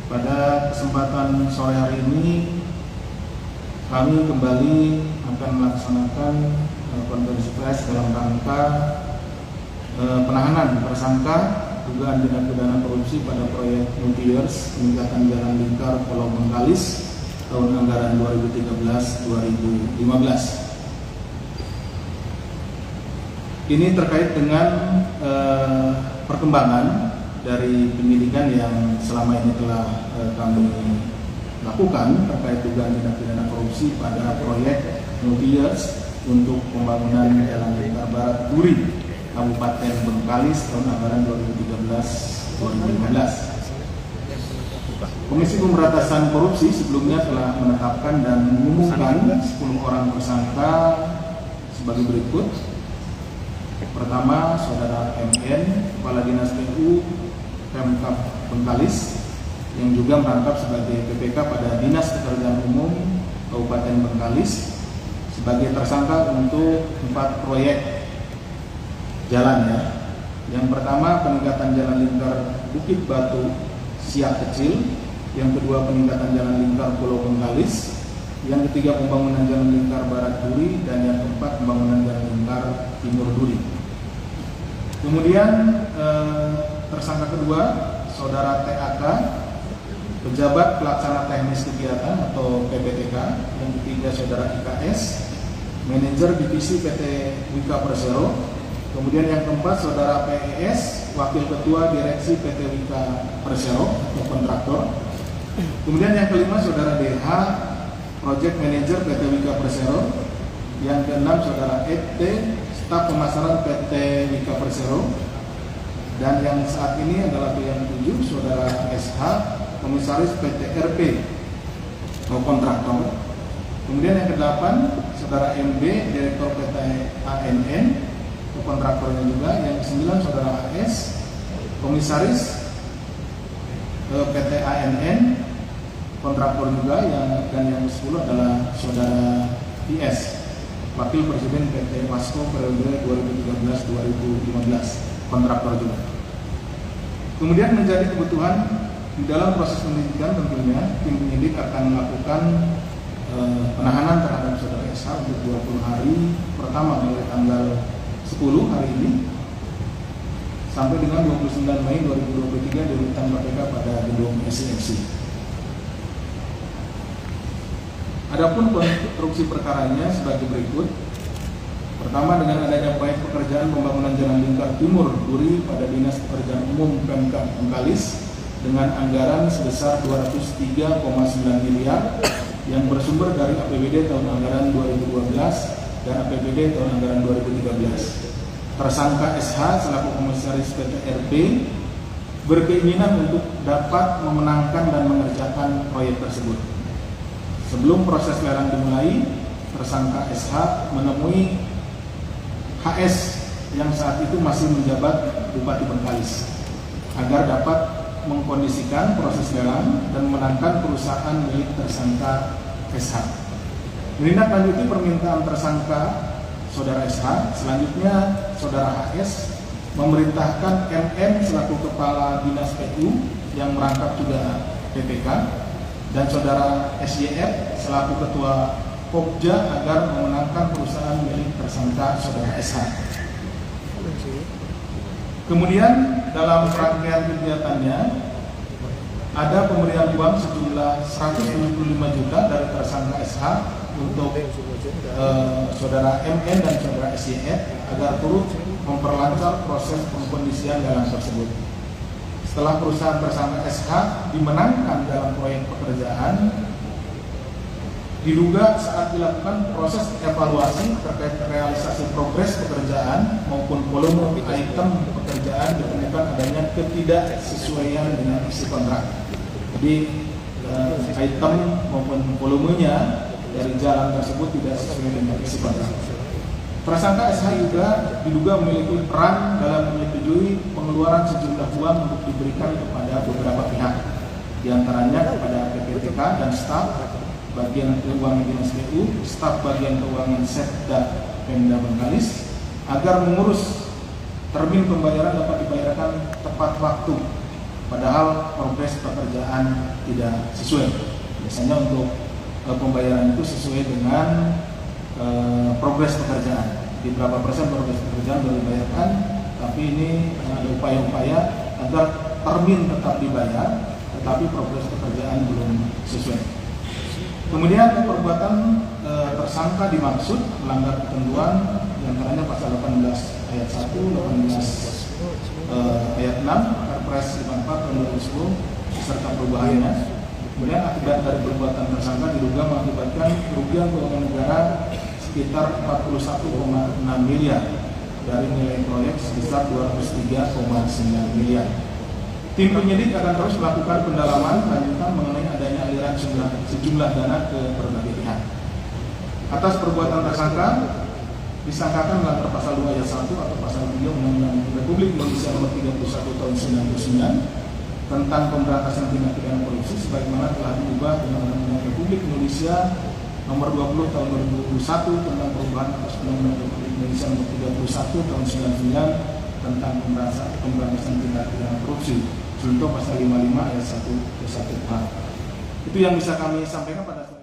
Pada kesempatan sore hari ini kami kembali akan melaksanakan konferensi pers dalam rangka penahanan tersangka dugaan tindak pidana korupsi pada proyek multi-years peningkatan jalan lingkar Pulau Bengkalis tahun anggaran 2013-2015. Ini terkait dengan perkembangan dari penyidikan yang selama ini telah kami lakukan terkait dugaan tindak pidana korupsi pada proyek multi-years untuk pembangunan jalan lingkar Barat Duri Kabupaten Bengkalis tahun anggaran 2013-2015. Komisi Pemberantasan Korupsi sebelumnya telah menetapkan dan mengumumkan 10 orang tersangka sebagai berikut. Pertama, Saudara MN, Kepala Dinas PU Pemkab Bengkalis, yang juga merangkap sebagai PPK pada Dinas Pekerjaan Umum Kabupaten Bengkalis sebagai tersangka untuk 4 proyek jalan ya. Yang pertama, peningkatan jalan lingkar Bukit Batu Siak Kecil. Yang kedua, peningkatan jalan lingkar Pulau Bengkalis. Yang ketiga, pembangunan jalan lingkar Barat Duri. Dan yang keempat, pembangunan jalan lingkar Timur Duri. Kemudian tersangka kedua, Saudara TAK, pejabat pelaksana teknis kegiatan atau PPTK. Yang ketiga, Saudara IKS, manajer divisi PT Wika Persero. Kemudian yang keempat, Saudara PES, wakil ketua direksi PT Wika Persero atau kontraktor. Kemudian yang kelima, Saudara DH, project manager PT Wika Persero. Yang keenam, Saudara ET, staf pemasaran PT Wika Persero. Dan yang saat ini adalah yang ketujuh, Saudara SH, komisaris PT RP atau kontraktor. Kemudian yang kedelapan, Saudara MB, direktur PT ANN, kontraktornya juga. Yang ke-9, Saudara AS, komisaris PT ANN, kontraktor juga. Dan yang ke-10 adalah Saudara IS, wakil presiden PT Wasko periode 2013-2015, kontraktor juga. Kemudian menjadi kebutuhan di dalam proses penyidikan, tentunya tim penyidik akan melakukan penahanan terhadap Saudara SH untuk 20 hari pertama mulai tanggal 10 hari ini sampai dengan 29 Mei 2023 di rutan KPK pada gedung SCFC. Adapun konstruksi perkaranya sebagai berikut. Pertama, dengan adanya proyek pekerjaan pembangunan jalan lingkar Timur Duri pada Dinas Pekerjaan Umum Pemkab Bengkalis dengan anggaran sebesar 203,9 miliar yang bersumber dari APBD tahun anggaran 2012 dan APBD tahun anggaran 2013. Tersangka SH selaku komisaris PT RP berkeinginan untuk dapat memenangkan dan mengerjakan proyek tersebut. Sebelum proses lelang dimulai, tersangka SH menemui HS yang saat itu masih menjabat Bupati Bengkalis agar dapat mengkondisikan proses lelang dan memenangkan perusahaan milik tersangka SH. Menindaklanjuti permintaan tersangka Saudara SH, selanjutnya Saudara HS memerintahkan MM selaku Kepala Dinas PU yang merangkap juga PPK dan Saudara SYF selaku Ketua Pokja agar memenangkan perusahaan milik tersangka Saudara SH. Kemudian dalam rangkaian kegiatannya ada pemberian uang sejumlah 175 juta dari tersangka SH untuk Saudara MN dan Saudara SYF agar turut memperlancar proses pengkondisian jalan tersebut. Setelah perusahaan tersangka SH dimenangkan dalam proyek pekerjaan, diduga saat dilakukan proses evaluasi terkait realisasi progres pekerjaan maupun volume item pekerjaan ditemukan adanya ketidaksesuaian dengan isi kontrak. Jadi item maupun volumenya dari jalan tersebut tidak sesuai dengan isi kontrak. Tersangka SH juga diduga memiliki peran dalam menyetujui pengeluaran sejumlah uang untuk diberikan kepada beberapa pihak, diantaranya kepada PPTK dan staf bagian keuangan Dinas PU, staf bagian keuangan Setda Pemda Bengkalis agar mengurus termin pembayaran dapat dibayarkan tepat waktu padahal progres pekerjaan tidak sesuai. Biasanya untuk pembayaran itu sesuai dengan progres pekerjaan. Di berapa persen progres pekerjaan baru dibayarkan, tapi ini ada upaya-upaya agar termin tetap dibayar, tetapi progres pekerjaan belum sesuai. Kemudian perbuatan tersangka dimaksud melanggar ketentuan diantaranya pasal 18 ayat 1, 18 ayat 6, Perpres 54 tahun 2010 serta perubahannya. Kemudian akibat dari perbuatan tersangka diduga mengakibatkan kerugian keuangan negara sekitar 41,6 miliar dari nilai proyek sebesar 203,9 miliar. Tim penyidik akan terus melakukan pendalaman lanjutan mengenai adanya aliran sejumlah dana ke berbagai pihak. Atas perbuatan tersangka disangkakan melanggar pasal 2 ayat 1 atau pasal 3 Undang-Undang Republik Indonesia Nomor 31 Tahun 1999 tentang pemberantasan tindak pidana korupsi sebagaimana telah diubah dengan Undang-Undang Republik Indonesia Nomor 20 Tahun 2001 tentang perubahan atas Undang-Undang Republik Indonesia Nomor 31 Tahun 1999 tentang pemberantasan tindak pidana korupsi. Contoh pasal 55 ayat 1 ke 1 Itu yang bisa kami sampaikan pada